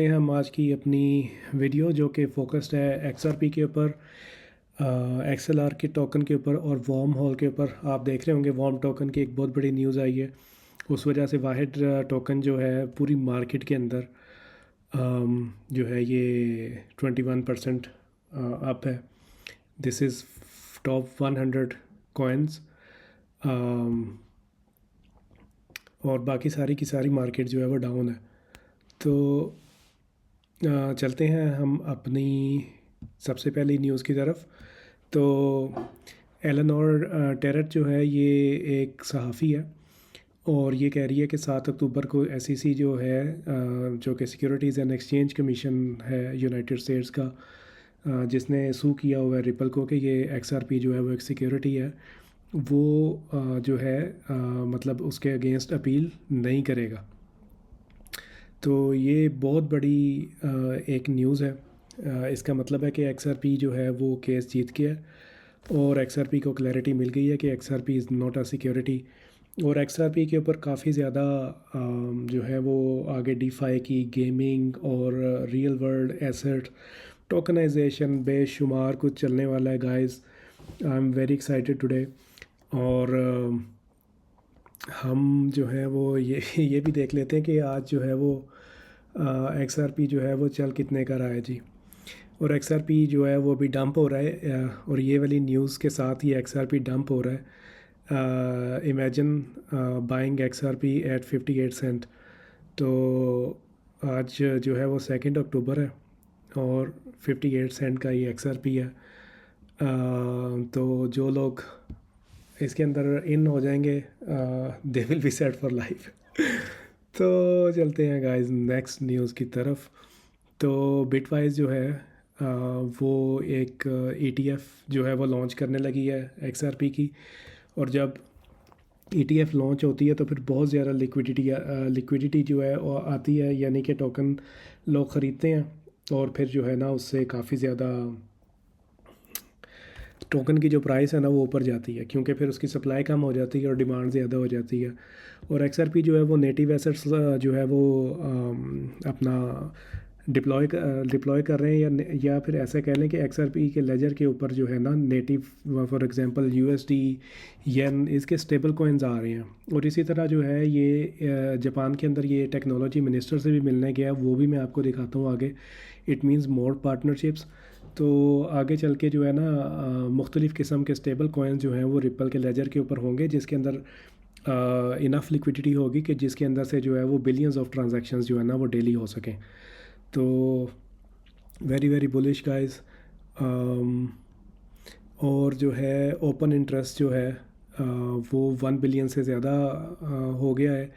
करते हैं हम आज की अपनी वीडियो जो कि फोकस्ड है एक्सआरपी के ऊपर, एक्सएलआर के टोकन के ऊपर और वार्म होल के ऊपर। आप देख रहे होंगे वार्म टोकन की एक बहुत बड़ी न्यूज़ आई है। उस वजह से वाहिद टोकन जो है पूरी मार्केट के अंदर जो है ये 21% अप है। This is top 100 coins. और बाकी सारी की सारी मार्केट जो है वो डाउन है। तो चलते हैं हम अपनी सबसे पहली न्यूज़ की तरफ। तो एलेनोर टेरेट जो है ये एक सहाफ़ी है और ये कह रही है कि 7 अक्टूबर को एसईसी जो है जो कि सिक्योरिटीज़ एंड एक्सचेंज कमीशन है यूनाइटेड स्टेट्स का, जिसने सू किया हुआ है रिपल को कि ये एक्सआरपी जो है वो एक सिक्योरिटी है, वो जो है मतलब उसके अगेंस्ट अपील नहीं करेगा। तो ये बहुत बड़ी एक न्यूज़ है। इसका मतलब है कि एक्सआरपी जो है वो केस जीत गया और एक्सआरपी को क्लैरिटी मिल गई है कि XRP is not a security. और एक्सआरपी के ऊपर काफ़ी ज़्यादा जो है वो आगे डीफाई की गेमिंग और रियल वर्ल्ड एसेट टोकनाइजेशन बेशुमार कुछ चलने वाला है guys. I am very excited today. और हम जो है वो ये भी देख लेते हैं कि आज जो है वो एक्सआरपी जो है वो चल कितने का रहा है जी। और एक्सआरपी जो है वो भी डंप हो रहा है और ये वाली न्यूज़ के साथ ही एक्सआरपी डंप हो रहा है। Imagine buying XRP at 58 cent. तो आज जो है वो 2 अक्टूबर है और 58 सेंट का ये एक्सआरपी है। तो जो लोग इसके अंदर इन हो जाएंगे they will be set for life. तो चलते हैं गाइस नेक्स्ट न्यूज़ की तरफ। तो बिटवाइज जो है वो एक ईटीएफ जो है वो लॉन्च करने लगी है एक्सआरपी की। और जब ईटीएफ लॉन्च होती है तो फिर बहुत ज़्यादा लिक्विडिटी जो है वो आती है, यानी कि टोकन लोग ख़रीदते हैं और फिर जो है ना उससे काफ़ी ज़्यादा टोकन की जो प्राइस है ना वो ऊपर जाती है, क्योंकि फिर उसकी सप्लाई कम हो जाती है और डिमांड ज़्यादा हो जाती है। और एक्सआरपी जो है वो नेटिव एसेट्स जो है वो अपना डिप्लॉय कर रहे हैं, या फिर ऐसा कह लें कि एक्सआरपी के लेजर के ऊपर जो है ना नेटिव फॉर एग्जांपल यूएसडी येन इसके स्टेबल कॉइन्स आ रहे हैं। और इसी तरह जो है ये जापान के अंदर ये टेक्नोलॉजी मिनिस्टर से भी मिलने गया, वो भी मैं आपको दिखाता हूँ आगे। It means more partnerships. तो आगे चल के जो है ना मुख्तलिफ़ किस्म के स्टेबल कॉइन्स जो हैं वो रिपल के लेजर के ऊपर होंगे, जिसके अंदर इनफ लिक्विडिटी होगी कि जिसके अंदर से जो है वो बिलियंस ऑफ ट्रांजैक्शंस जो है ना वो डेली हो सकें। तो वेरी वेरी बुलिश गाइस। और जो है ओपन इंटरेस्ट जो है वो 1 बिलियन से ज़्यादा हो गया है,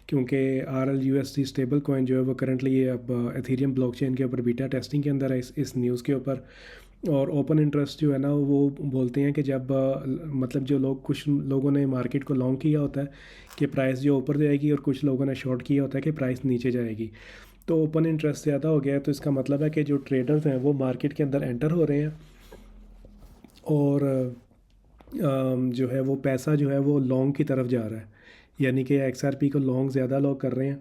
क्योंकि RLUSD स्टेबल कॉइन जो है वो करंटली ये अब एथेरियम ब्लॉकचेन के ऊपर बीटा टेस्टिंग के अंदर है इस न्यूज़ के ऊपर। और ओपन इंटरेस्ट जो है ना वो बोलते हैं कि जब मतलब जो लोग कुछ लोगों ने मार्केट को लॉन्ग किया होता है कि प्राइस जो ऊपर जाएगी और कुछ लोगों ने शॉर्ट किया होता है कि प्राइस नीचे जाएगी। तो ओपन इंटरेस्ट ज़्यादा हो गया है, तो इसका मतलब है कि जो ट्रेडर्स हैं वो मार्केट के अंदर एंटर हो रहे हैं और जो है वो पैसा जो है वो लॉन्ग की तरफ जा रहा है, यानी कि एक्सआरपी को लॉन्ग ज़्यादा लोग कर रहे हैं।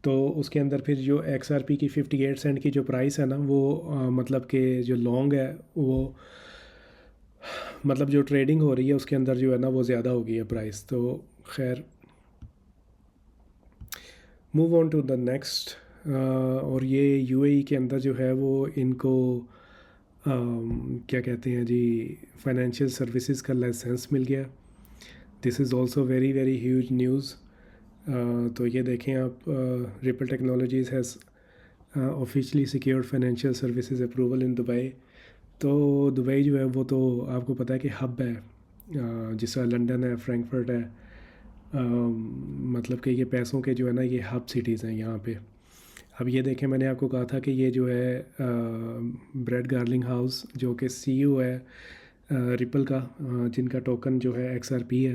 तो उसके अंदर फिर जो एक्सआरपी की 58 सेंट की जो प्राइस है ना वो मतलब कि जो लॉन्ग है वो मतलब जो ट्रेडिंग हो रही है उसके अंदर जो है ना वो ज़्यादा हो गई है प्राइस। तो खैर move on to the next. और ये यूएई के अंदर जो है वो इनको क्या कहते हैं जी, फाइनेंशियल सर्विसेज का लाइसेंस मिल गया। This is also very very huge news. तो ये देखें आप, ripple technologies has officially secured financial services approval in Dubai. तो दुबई जो है वो तो आपको पता है कि हब है, जिस तरह लंदन है, फ्रैंकफर्ट है, मतलब कि ये पैसों के जो है ना ये हब सिटीज़ हैं यहाँ पे। अब ये देखें, मैंने आपको कहा था कि ये जो है ब्रेड गार्लिंग हाउस जो कि सीईओ है रिपल का, जिनका टोकन जो है XRP है,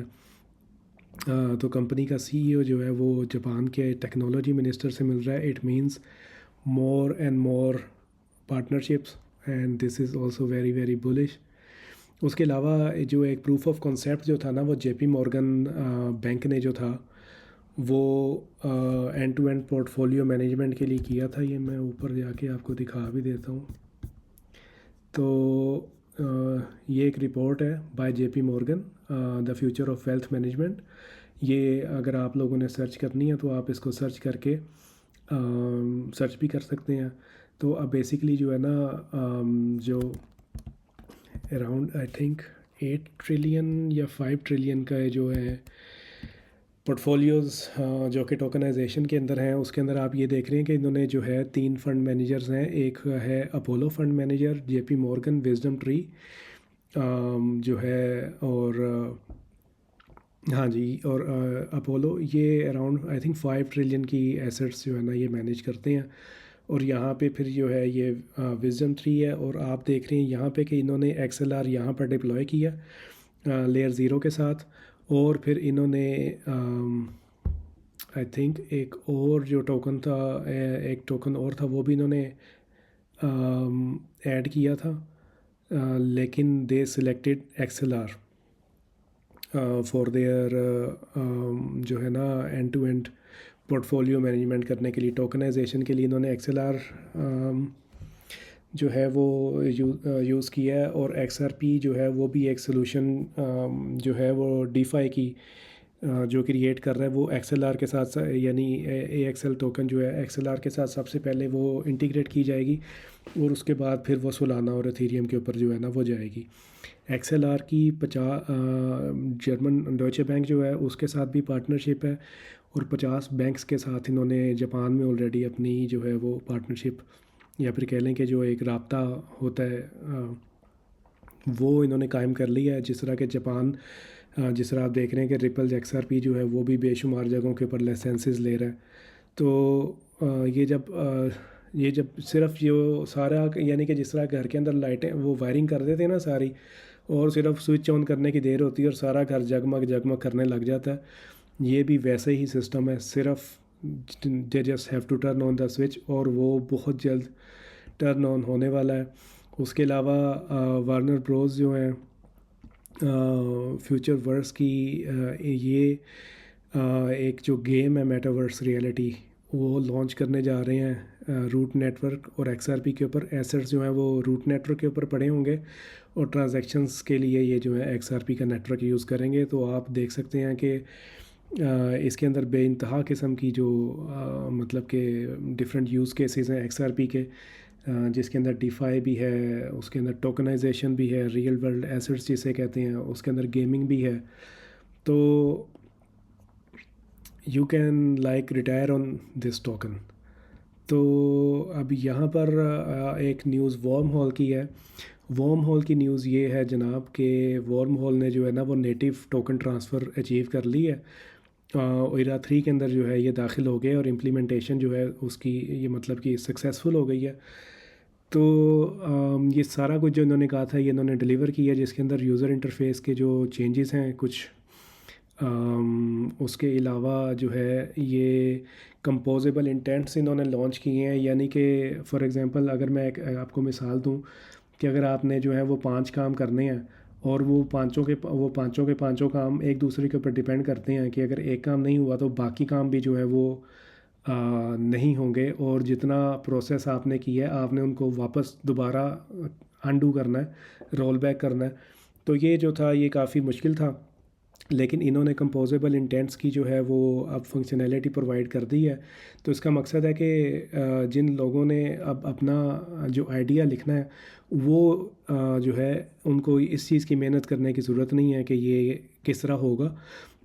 तो कंपनी का सीईओ जो है वो जापान के टेक्नोलॉजी मिनिस्टर से मिल रहा है। It means more and more partnerships and this is also very very bullish. उसके अलावा जो एक प्रूफ ऑफ कॉन्सेप्ट जो था ना वो JP मॉर्गन बैंक ने जो था वो end to end portfolio management के लिए किया था। ये मैं ऊपर जाके आपको दिखा भी देता हूँ। तो ये एक रिपोर्ट है bye JP Morgan, the future of wealth management. ये अगर आप लोगों ने सर्च करनी है तो आप इसको सर्च करके सर्च भी कर सकते हैं। तो अब बेसिकली जो है ना, जो अराउंड आई थिंक 8 ट्रिलियन या 5 ट्रिलियन का जो है पोर्टफोलियोज़ जो कि टोकनाइजेशन के अंदर हैं, उसके अंदर आप ये देख रहे हैं कि इन्होंने जो है 3 फंड मैनेजर्स हैं। एक है Apollo fund manager, JP Morgan, wisdom tree जो है, और हाँ जी, और अपोलो ये अराउंड आई थिंक 5 ट्रिलियन की एसेट्स जो है ना ये मैनेज करते हैं। और यहाँ पे फिर जो है ये विजडम ट्री है, और आप देख रहे हैं यहाँ पे कि इन्होंने एक्सएलआर यहाँ पर डिप्लॉय किया लेयर ज़ीरो के साथ। और फिर इन्होंने आई थिंक एक और जो टोकन था, एक टोकन और था, वो भी इन्होंने ऐड किया था, लेकिन they selected XLR for their जो है ना end to end portfolio management करने के लिए। टोकनाइजेशन के लिए इन्होंने एक्सएलआर जो है वो यूज़ किया है। और एक्सआरपी जो है वो भी एक सोल्यूशन जो है वो डीफाई की जो क्रिएट कर रहा है, वो एक्सएलआर के साथ यानी AXL टोकन जो है एक्सएलआर के साथ सबसे पहले वो इंटीग्रेट की जाएगी, और उसके बाद फिर वो सोलाना और एथेरियम के ऊपर जो है ना वो जाएगी। एक्सएलआर की 50 जर्मन डॉइचे बैंक जो है उसके साथ भी पार्टनरशिप है, और 50 बैंक्स के साथ इन्होंने जापान में ऑलरेडी अपनी जो है वो पार्टनरशिप, या फिर कह लें कि जो एक राब्ता होता है वो इन्होंने कायम कर लिया है। जिस तरह के जापान, जिस तरह आप देख रहे हैं कि रिपल्स XRP जो है वो भी बेशुमार जगहों के ऊपर लाइसेंसेस ले रहा है। तो ये जब सिर्फ जो सारा यानी कि जिस तरह घर के अंदर लाइटें वो वायरिंग कर देते हैं ना सारी, और सिर्फ स्विच ऑन करने की देर होती है और सारा घर जगमग जगमग करने लग जाता है, ये भी वैसे ही सिस्टम है। सिर्फ they just have to turn on the switch, और वो बहुत जल्द टर्न ऑन होने वाला है। उसके अलावा वार्नर ब्रोस जो हैं फ्यूचर वर्स की ये एक जो गेम है मेटावर्स रियलिटी, वो लॉन्च करने जा रहे हैं रूट नेटवर्क और XRP के ऊपर। एसेट्स जो हैं वो रूट नेटवर्क के ऊपर पड़े होंगे, और ट्रांजैक्शंस के लिए ये जो है XRP का नेटवर्क यूज़ करेंगे। तो आप देख सकते हैं कि इसके अंदर बेइंतहा किस्म की जो मतलब कि डिफरेंट यूज़ केसेस हैं XRP के, जिसके अंदर डीफाई भी है, उसके अंदर टोकनाइजेशन भी है, रियल वर्ल्ड एसेट्स जिसे कहते हैं, उसके अंदर गेमिंग भी है। तो you can like retire on this token. तो अब यहाँ पर एक न्यूज़ वर्म हॉल की है। वर्म हॉल की न्यूज़ ये है जनाब कि वर्म हॉल ने जो है ना वो नेटिव टोकन ट्रांसफ़र अचीव कर ली है। ओरा 3 के अंदर जो है ये दाखिल हो गए, और इम्प्लीमेंटेशन जो है उसकी ये मतलब कि सक्सेसफुल हो गई है। तो ये सारा कुछ जो इन्होंने कहा था ये इन्होंने डिलीवर किया, जिसके अंदर यूज़र इंटरफेस के जो चेंजेस हैं कुछ, उसके अलावा जो है ये कंपोजेबल इंटेंट्स इन्होंने लॉन्च किए हैं। यानी कि फ़ॉर एग्ज़ाम्पल अगर मैं एक आपको मिसाल दूं कि अगर आपने जो है वो 5 काम करने हैं, और वो पाँचों के पाँचों काम एक दूसरे के ऊपर डिपेंड करते हैं कि अगर एक काम नहीं हुआ तो बाकी काम भी जो है वो नहीं होंगे, और जितना प्रोसेस आपने किया है आपने उनको वापस दोबारा अनडू करना है, रोल बैक करना है। तो ये जो था ये काफ़ी मुश्किल था, लेकिन इन्होंने कंपोजेबल इंटेंट्स की जो है वो अब फंक्शनैलिटी प्रोवाइड कर दी है। तो इसका मकसद है कि जिन लोगों ने अब अपना जो आइडिया लिखना है वो जो है उनको इस चीज़ की मेहनत करने की ज़रूरत नहीं है कि ये किस तरह होगा।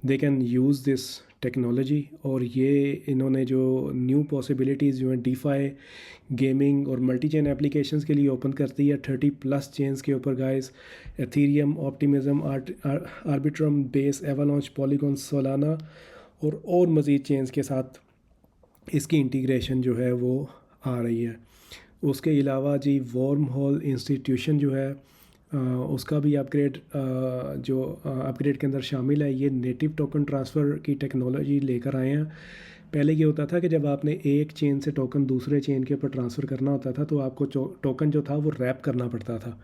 They can use this technology, और ये इन्होंने जो न्यू पॉसिबिलिटीज़ जो हैं डीफाई, गेमिंग और मल्टी चेन एप्लीकेशंस के लिए ओपन करती है 30+ चेन्स के ऊपर guys. Ethereum, Optimism, Arbitrum, Base, Avalanche, Polygon, Solana और मज़ीद चेन्स के साथ इसकी इंटीग्रेशन जो है वो आ रही है। उसके अलावा जी वॉर्म हॉल इंस्टीट्यूशन जो है उसका भी अपग्रेड जो अपग्रेड के अंदर शामिल है। ये नेटिव टोकन ट्रांसफ़र की टेक्नोलॉजी लेकर आए हैं। पहले ये होता था कि जब आपने एक चेन से टोकन दूसरे चेन के ऊपर ट्रांसफ़र करना होता था तो आपको टोकन जो था वो रैप करना पड़ता था,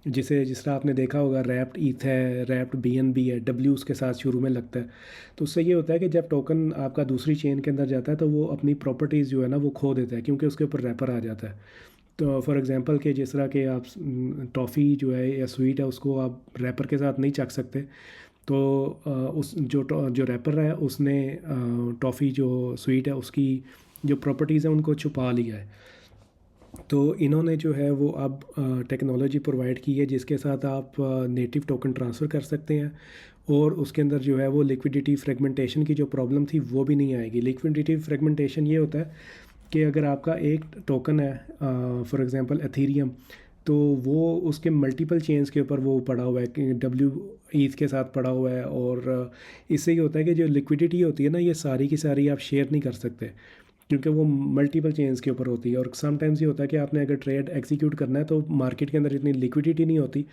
जिस तरह आपने देखा होगा रैप्ट ईथ है, रैप्ट BNB है, डब्ल्यू उसके साथ शुरू में लगता है। तो उससे ये होता है कि जब टोकन आपका दूसरी चेन के अंदर जाता है तो वो अपनी प्रॉपर्टीज़ जो है ना वो खो देता है, क्योंकि उसके ऊपर रैपर आ जाता है। तो फॉर एग्जांपल कि जिस तरह के आप टॉफ़ी जो है या स्वीट है उसको आप रैपर के साथ नहीं चख सकते, तो उस जो रैपर है उसने टॉफ़ी जो स्वीट है उसकी जो प्रॉपर्टीज़ हैं उनको छुपा लिया है। तो इन्होंने जो है वो अब टेक्नोलॉजी प्रोवाइड की है जिसके साथ आप नेटिव टोकन ट्रांसफ़र कर सकते हैं, और उसके अंदर जो है वो लिक्विडिटी फ्रेगमेंटेशन की जो प्रॉब्लम थी वो भी नहीं आएगी। लिक्विडिटी फ्रेगमेंटेशन ये होता है कि अगर आपका एक टोकन है फॉर एग्जांपल एथीरियम, तो वो उसके मल्टीपल चेन्स के ऊपर वो पड़ा हुआ है कि डब्ल्यू ईथ के साथ पड़ा हुआ है, और इससे ये होता है कि जो लिक्विडिटी होती है ना ये सारी की सारी आप शेयर नहीं कर सकते, क्योंकि वो मल्टीपल चेन्स के ऊपर होती है। और समटाइम्स ये होता है कि आपने अगर ट्रेड एग्जीक्यूट करना है तो मार्केट के अंदर इतनी लिक्विडिटी नहीं होती,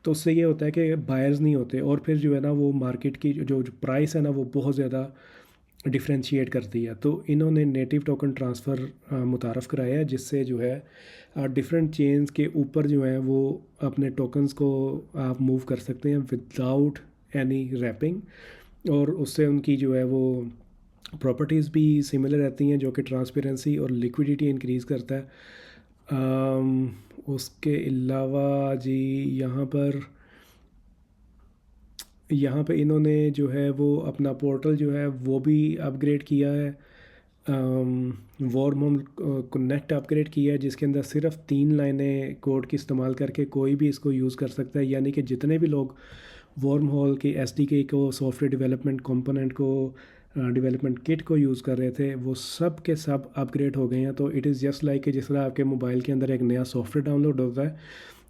तो उससे ये होता है कि बायर्स नहीं होते, और फिर जो है ना वो मार्केट की जो प्राइस है ना वो बहुत ज़्यादा डिफ्रेंशिएट करती है। तो इन्होंने नेटिव टोकन ट्रांसफ़र मुतारफ़ कराया है, जिससे जो है डिफरेंट चेन्स के ऊपर जो है वो अपने टोकन्स को आप मूव कर सकते हैं विदाउट एनी रैपिंग, और उससे उनकी जो है वो प्रॉपर्टीज़ भी सिमिलर रहती हैं, जो कि ट्रांसपेरेंसी और लिक्विडिटी इंक्रीज़ करता है। उसके अलावा जी यहाँ पे इन्होंने जो है वो अपना पोर्टल जो है वो भी अपग्रेड किया है, वॉर्म होम कनेक्ट अपग्रेड किया है, जिसके अंदर सिर्फ 3 लाइनें कोड की इस्तेमाल करके कोई भी इसको यूज़ कर सकता है। यानी कि जितने भी लोग वॉर्म हॉल की SDK को, सॉफ्टवेयर डेवलपमेंट कंपोनेंट को, डेवलपमेंट किट को यूज़ कर रहे थे, वो सब के सब अपग्रेड हो गए हैं। तो इट इज़ जस्ट लाइक कि जिस तरह आपके मोबाइल के अंदर एक नया सॉफ्टवेयर डाउनलोड होता है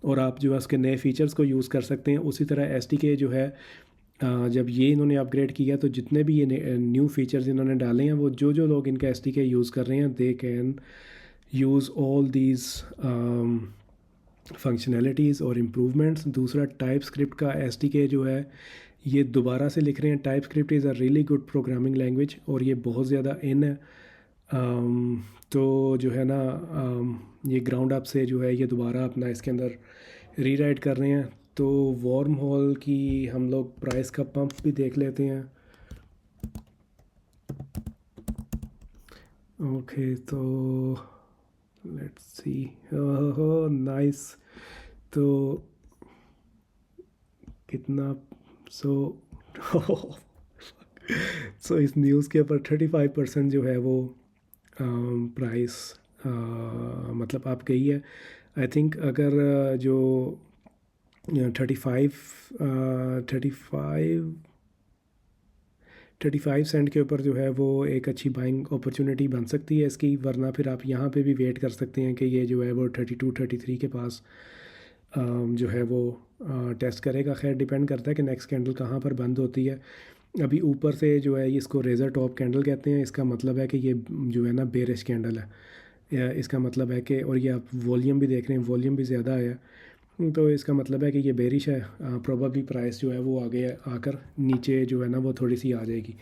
और आप जो है उसके नए फीचर्स को यूज़ कर सकते हैं, उसी तरह SDK जो है जब ये इन्होंने अपग्रेड किया तो जितने भी ये न्यू फीचर्स इन्होंने डाले हैं वो जो लोग इनका SDK यूज़ कर रहे हैं दे can use all these functionalities और इम्प्रूवमेंट्स। दूसरा टाइप स्क्रिप्ट का SDK जो है ये दोबारा से लिख रहे हैं। Type script is a really good programming language और ये बहुत ज़्यादा इन है। तो जो है ना ये ग्राउंड अप से जो है ये दोबारा अपना इसके अंदर रीराइट कर रहे हैं। तो वॉर्म हॉल की हम लोग प्राइस का पंप भी देख लेते हैं। ओके, तो लेट्स सी। नाइस। तो कितना, सो सो इस न्यूज़ के ऊपर 35% जो है वो प्राइस मतलब आप गई है। आई थिंक अगर जो 35 सेंट के ऊपर जो है वो एक अच्छी बाइंग अपॉर्चुनिटी बन सकती है इसकी, वरना फिर आप यहाँ पे भी वेट कर सकते हैं कि ये जो है वो 32-33 के पास जो है वो टेस्ट करेगा। खैर डिपेंड करता है कि नेक्स्ट कैंडल कहाँ पर बंद होती है। अभी ऊपर से जो है इसको रेज़र टॉप कैंडल कहते हैं, इसका मतलब है कि ये जो है ना बेरिश कैंडल है, या इसका मतलब है कि, और ये आप वॉल्यूम भी देख रहे हैं, वॉल्यूम भी ज़्यादा आया, तो इसका मतलब है कि ये बेरिश है। प्रोबेबली प्राइस जो है वो आगे आकर नीचे जो है ना वो थोड़ी सी आ जाएगी।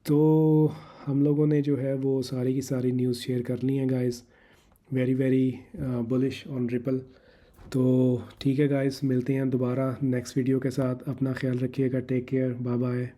तो हम लोगों ने जो है वो सारी की सारी न्यूज़ शेयर कर ली हैं guys, very very bullish on ripple. तो ठीक है गाइस, मिलते हैं दोबारा नेक्स्ट वीडियो के साथ। अपना ख्याल रखिएगा, टेक केयर, बाय बाय।